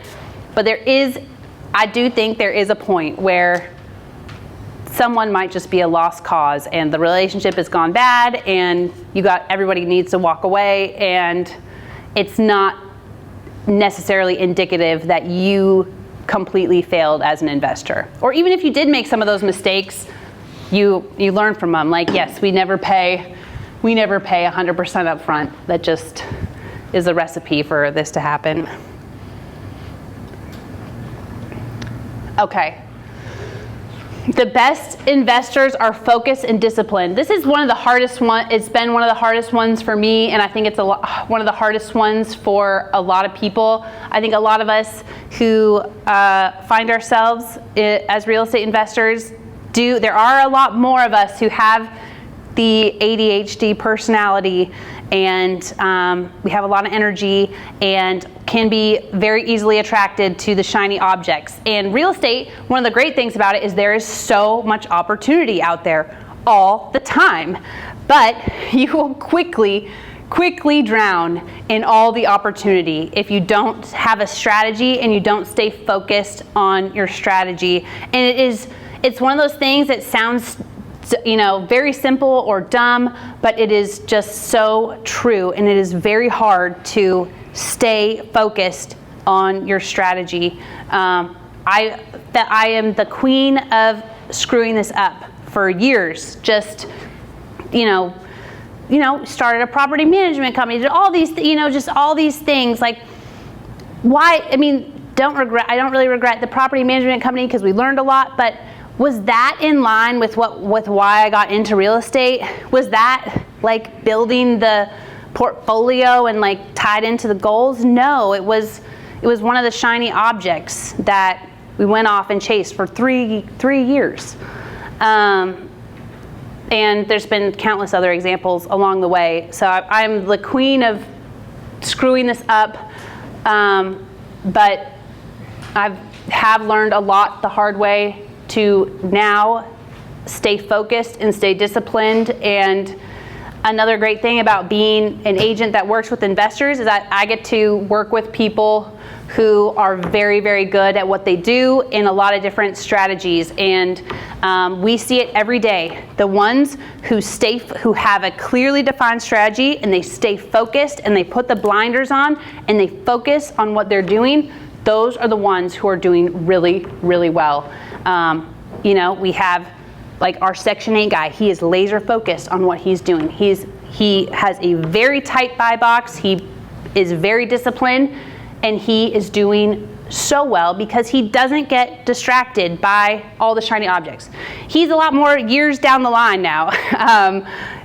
But I do think there is a point where someone might just be a lost cause and the relationship has gone bad and everybody needs to walk away, and it's not necessarily indicative that you completely failed as an investor. Or even if you did make some of those mistakes, you learn from them. Like, yes, we never pay 100% up front. That just is a recipe for this to happen. Okay. The best investors are focused and disciplined. This is one of the hardest ones. It's been one of the hardest ones for me, and I think it's one of the hardest ones for a lot of people. I think a lot of us who find ourselves as real estate investors there are a lot more of us who have the ADHD personality, and we have a lot of energy and can be very easily attracted to the shiny objects. And real estate, one of the great things about it is there is so much opportunity out there all the time, but you will quickly drown in all the opportunity if you don't have a strategy and you don't stay focused on your strategy. And it's one of those things that sounds very simple or dumb, but it is just so true, and it is very hard to stay focused on your strategy. I am the queen of screwing this up for years. Just, started a property management company, did all these, just all these things. Like, why? I mean, I don't really regret the property management company because we learned a lot, but was that in line with why I got into real estate? Was that like building the portfolio and like tied into the goals? No, it was one of the shiny objects that we went off and chased for three years. And there's been countless other examples along the way. So I'm the queen of screwing this up, but I have learned a lot the hard way to now stay focused and stay disciplined. And another great thing about being an agent that works with investors is that I get to work with people who are very, very good at what they do in a lot of different strategies. And we see it every day. The ones who have a clearly defined strategy and they stay focused and they put the blinders on and they focus on what they're doing, those are the ones who are doing really, really well. We have like our Section 8 guy. He is laser focused on what he's doing. He has a very tight buy box. He is very disciplined, and he is doing so well because he doesn't get distracted by all the shiny objects. He's a lot more years down the line now.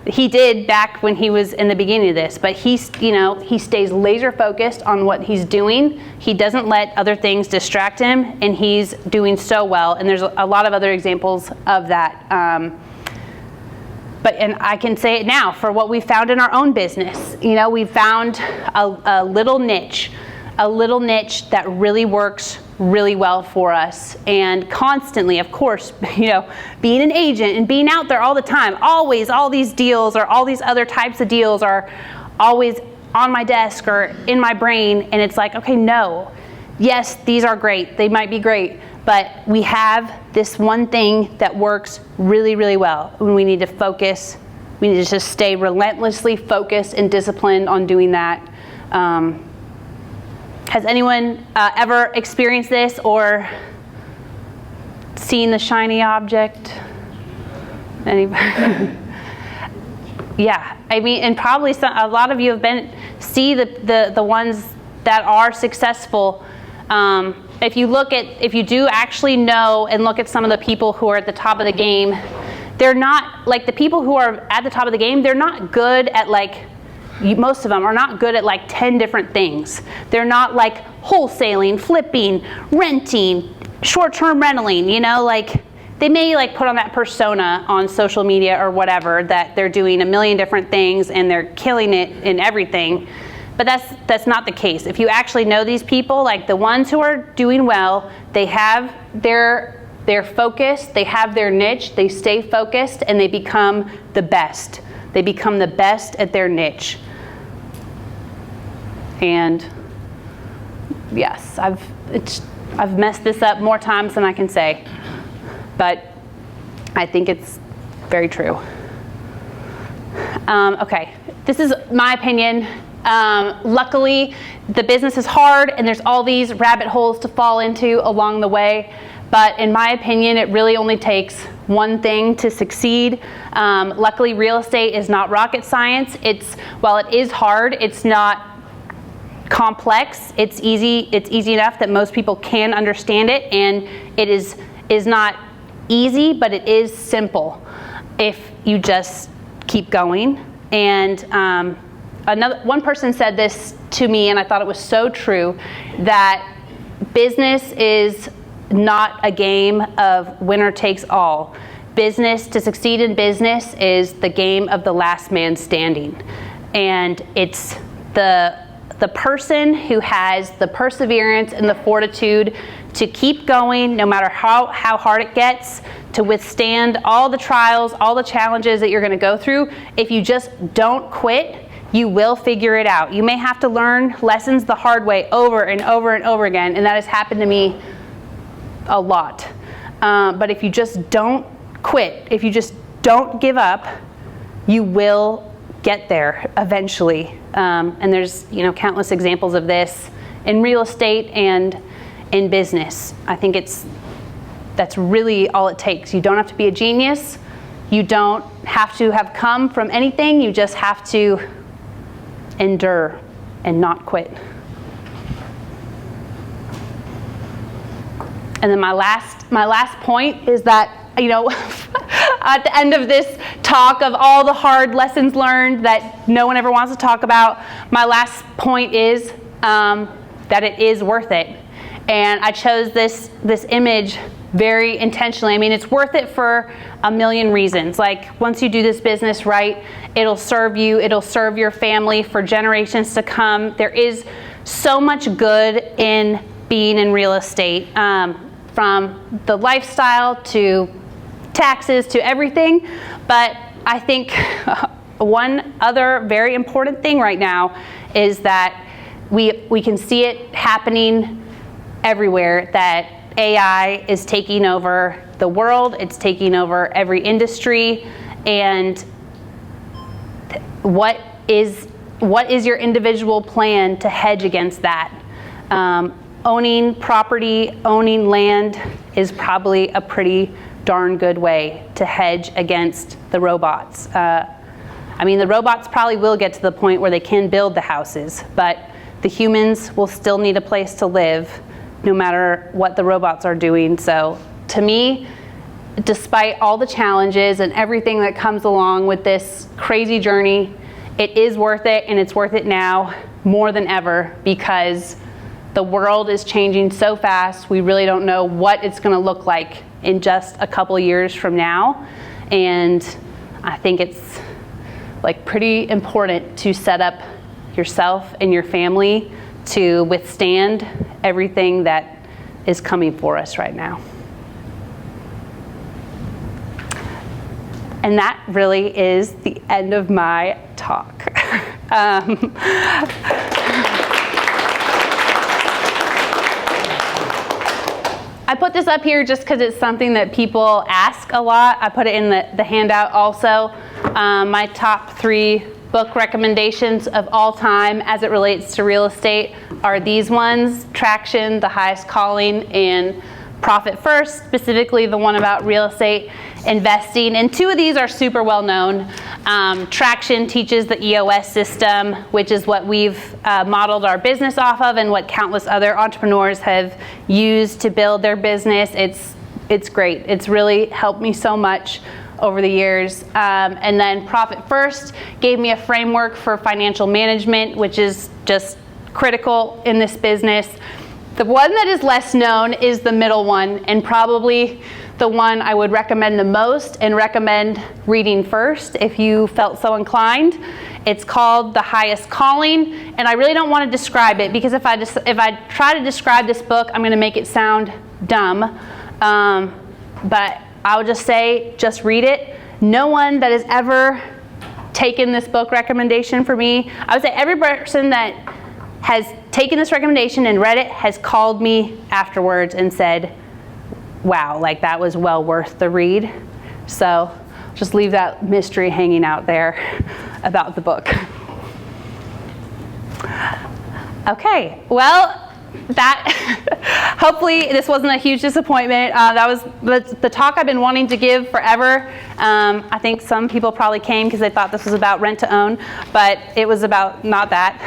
He did back when he was in the beginning of this, but he stays laser focused on what he's doing. He doesn't let other things distract him, and he's doing so well. And there's a lot of other examples of that. And I can say it now for what we found in our own business. We found a little niche that really works really well for us. And constantly, of course, being an agent and being out there all the time, always all these deals or all these other types of deals are always on my desk or in my brain. And it's like, okay, no, yes, these are great. They might be great, but we have this one thing that works really, really well. And we need to focus. We need to just stay relentlessly focused and disciplined on doing that. Has anyone ever experienced this or seen the shiny object? Anybody? Yeah, I mean, and probably a lot of you have see the ones that are successful. If you do actually know and look at some of the people who are at the top of the game, they're not like the people who are at the top of the game. They're not good at most of them are not good at 10 different things. They're not wholesaling, flipping, renting, short-term rentaling, they may put on that persona on social media or whatever that they're doing a million different things and they're killing it in everything. But that's not the case. If you actually know these people, the ones who are doing well, they have their focus, they have their niche, they stay focused, and they become the best. They become the best at their niche. And yes, I've messed this up more times than I can say. But I think it's very true. Okay, this is my opinion. Luckily, the business is hard and there's all these rabbit holes to fall into along the way. But in my opinion, it really only takes one thing to succeed. Luckily, real estate is not rocket science. While it is hard, it's not complex. It's easy enough that most people can understand it, and it is not easy, but it is simple if you just keep going. And one person said this to me, and I thought it was so true, that business is not a game of winner takes all. To succeed in business is the game of the last man standing. And it's the person who has the perseverance and the fortitude to keep going no matter how hard it gets, to withstand all the trials, all the challenges that you're going to go through. If you just don't quit, you will figure it out. You may have to learn lessons the hard way over and over and over again, and that has happened to me a lot. But if you just don't quit, if you just don't give up, you will get there eventually. And there's countless examples of this in real estate and in business. I think that's really all it takes. You don't have to be a genius. You don't have to have come from anything. You just have to endure and not quit. And then my last point is that, at the end of this talk of all the hard lessons learned that no one ever wants to talk about, my last point is that it is worth it. And I chose this image very intentionally. I mean, it's worth it for a million reasons. Like, once you do this business right, it'll serve you, it'll serve your family for generations to come. There is so much good in being in real estate, from the lifestyle to taxes to everything. But I think one other very important thing right now is that we can see it happening everywhere, that AI is taking over the world, it's taking over every industry. And what is your individual plan to hedge against that? Owning property, owning land is probably a pretty darn good way to hedge against the robots. The robots probably will get to the point where they can build the houses, but the humans will still need a place to live no matter what the robots are doing. So to me, despite all the challenges and everything that comes along with this crazy journey, it is worth it, and it's worth it now more than ever, because the world is changing so fast. We really don't know what it's going to look like in just a couple years from now. And I think it's pretty important to set up yourself and your family to withstand everything that is coming for us right now. And that really is the end of my talk. I put this up here just because it's something that people ask a lot. I put it in the handout also. My top 3 book recommendations of all time as it relates to real estate are these ones: Traction, The Highest Calling, and Profit First, specifically the one about real estate investing. And 2 of these are super well known. Traction teaches the EOS system, which is what we've modeled our business off of and what countless other entrepreneurs have used to build their business. It's great. It's really helped me so much over the years. And then Profit First gave me a framework for financial management, which is just critical in this business. The one that is less known is the middle one, and probably the one I would recommend the most and recommend reading first if you felt so inclined. It's called The Highest Calling, and I really don't want to describe it, because if I try to describe this book, I'm going to make it sound dumb. But I would just say, just read it. No one that has ever taken this book recommendation for me, I would say every person that has taken this recommendation and read it has called me afterwards and said, wow, that was well worth the read. So just leave that mystery hanging out there about the book. Okay, well, that hopefully this wasn't a huge disappointment. That was the talk I've been wanting to give forever. I think some people probably came because they thought this was about rent to own, but it was about not that.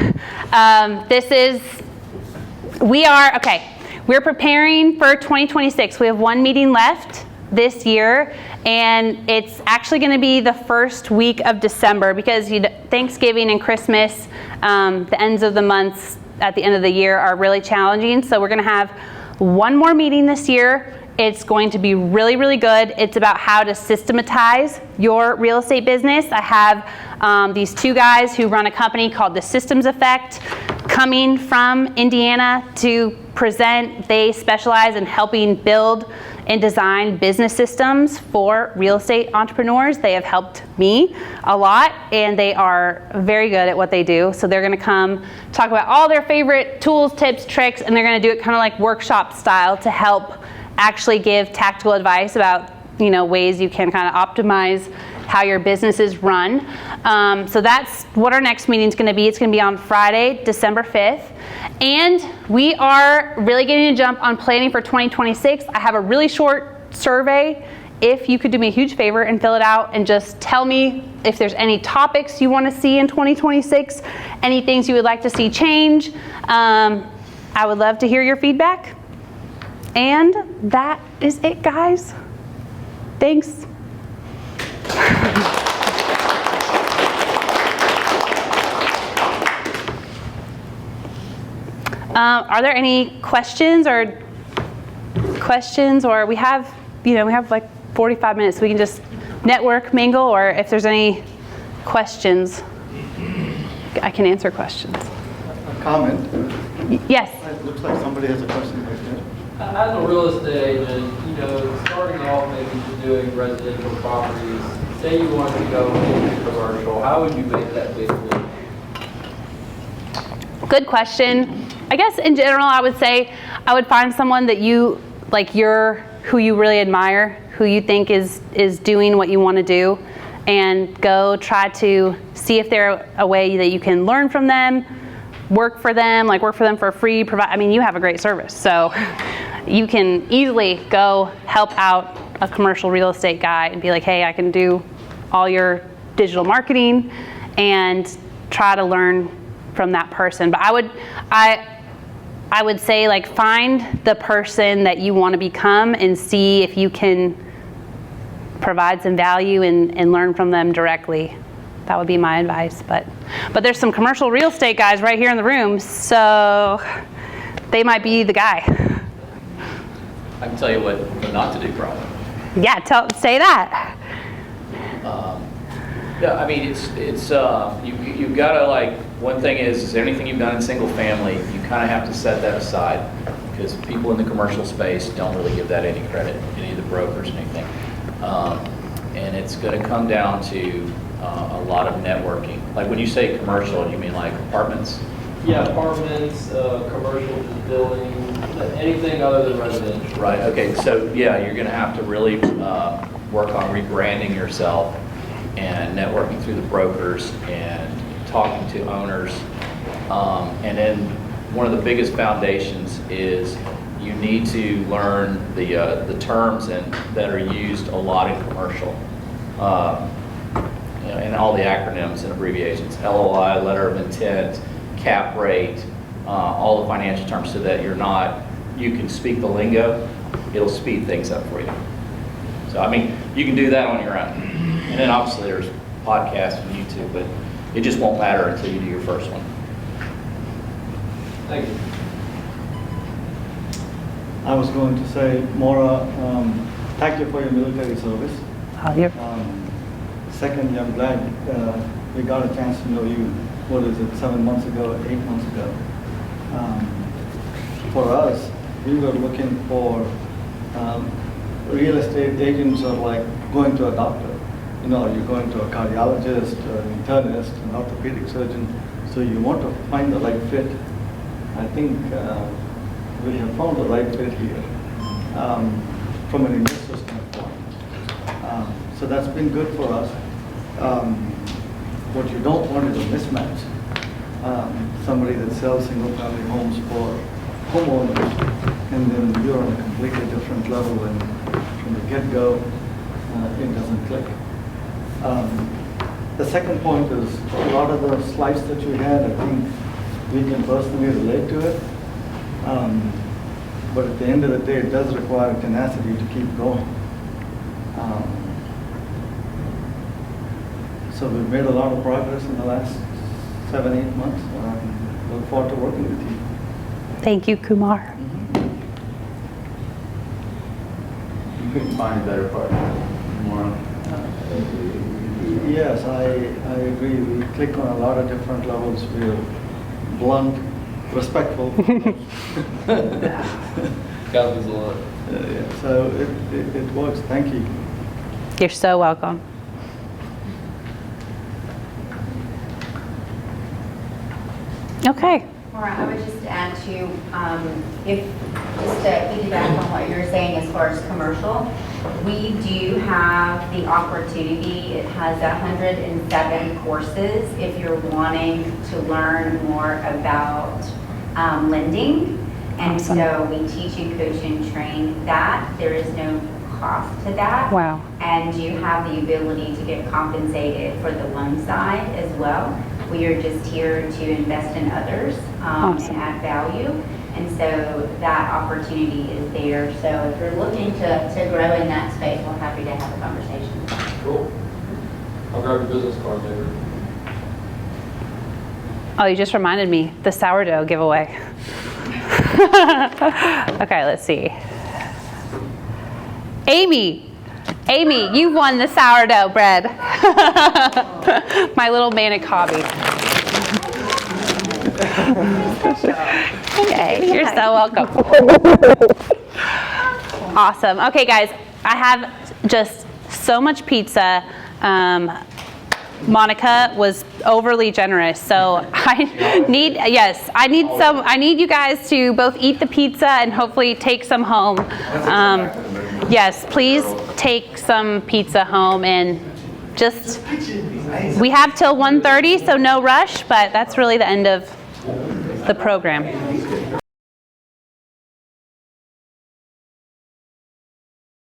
We're preparing for 2026. We have one meeting left this year, and it's actually going to be the first week of December because Thanksgiving and Christmas, the ends of the months at the end of the year are really challenging. So we're going to have one more meeting this year. It's going to be really, really good. It's about how to systematize your real estate business. I have these two guys who run a company called The Systems Effect coming from Indiana to present. They specialize in helping build and design business systems for real estate entrepreneurs. They have helped me a lot, and they are very good at what they do. So they're gonna come talk about all their favorite tools, tips, tricks, and they're gonna do it kind of like workshop style to help actually give tactical advice about ways you can kind of optimize how your business is run. So that's what our next meeting is going to be. It's going to be on Friday, December 5th. And we are really getting a jump on planning for 2026. I have a really short survey. If you could do me a huge favor and fill it out and just tell me if there's any topics you want to see in 2026, any things you would like to see change. I would love to hear your feedback. And that is it, guys. Thanks. Are there any questions or we have like 45 minutes. We can just network, mingle, or if there's any questions, I can answer questions. A comment? Yes. It looks like somebody has a question right there. As a real estate agent, starting off maybe doing residential properties, say you wanted to go into commercial, how would you make that big leap? Good question. I guess in general, I would say I would find someone that you who you really admire, who you think is doing what you want to do, and go try to see if they're a way that you can learn from them, work for them for free. You have a great service, so you can easily go help out a commercial real estate guy and be like, hey, I can do all your digital marketing, and try to learn from that person. But I would say find the person that you want to become and see if you can provide some value and learn from them directly. That would be my advice. But there's some commercial real estate guys right here in the room, so they might be the guy. I can tell you what not to do, probably. Yeah, say that. You've got to one thing is anything you've done in single family, you kind of have to set that aside because people in the commercial space don't really give that any credit, any of the brokers and anything. And it's going to come down to a lot of networking. Like when you say commercial, you mean like apartments? Yeah, apartments, commercial building, anything other than residential. Right, okay, so yeah, you're going to have to really work on rebranding yourself and networking through the brokers and talking to owners. And then one of the biggest foundations is you need to learn the terms that are used a lot in commercial. And all the acronyms and abbreviations, LOI, letter of intent, cap rate, all the financial terms, so that you can speak the lingo, it'll speed things up for you. So, you can do that on your own. And then obviously there's podcasts and YouTube, but it just won't matter until you do your first one. Thank you. I was going to say, Maura, thank you for your military service. Secondly, I'm glad we got a chance to know you, 7 months ago, 8 months ago. For us, we were looking for real estate agents are like going to a doctor. You're going to a cardiologist, an internist, an orthopedic surgeon, so you want to find the right fit. I think we have found the right fit here from an investor standpoint. So that's been good for us. What you don't want is a mismatch. Somebody that sells single-family homes for homeowners, and then you're on a completely different level, and from the get-go, it doesn't click. The second point is a lot of the slides that you had, I think we can personally relate to it. But at the end of the day, it does require tenacity to keep going. So we've made a lot of progress in the last 7-8 months. Look forward to working with you. Thank you, Kumar. You couldn't find a better partner, Maura. Yes, I agree. We click on a lot of different levels. We're blunt, respectful. Happens a lot. Yeah, so it works. Thank you. You're so welcome. Okay. Maura, I would just add to, just to piggyback on what you're saying as far as commercial, we do have the opportunity. It has 107 courses if you're wanting to learn more about lending. And so we teach and coach and train that. There is no cost to that. Wow. And you have the ability to get compensated for the loan side as well. We are just here to invest in others and add value. And so that opportunity is there. So if you're looking to grow in that space, we're happy to have a conversation. Cool. I'll grab your business card later. Oh, you just reminded me, the sourdough giveaway. Okay, let's see. Amy, you won the sourdough bread. My little manic hobby. Okay, you're so welcome. Awesome. Okay, guys, I have just so much pizza. Monica was overly generous, so I need you guys to both eat the pizza and hopefully take some home. Yes, please take some pizza home, and just, we have till 1:30, so no rush, but that's really the end of the program.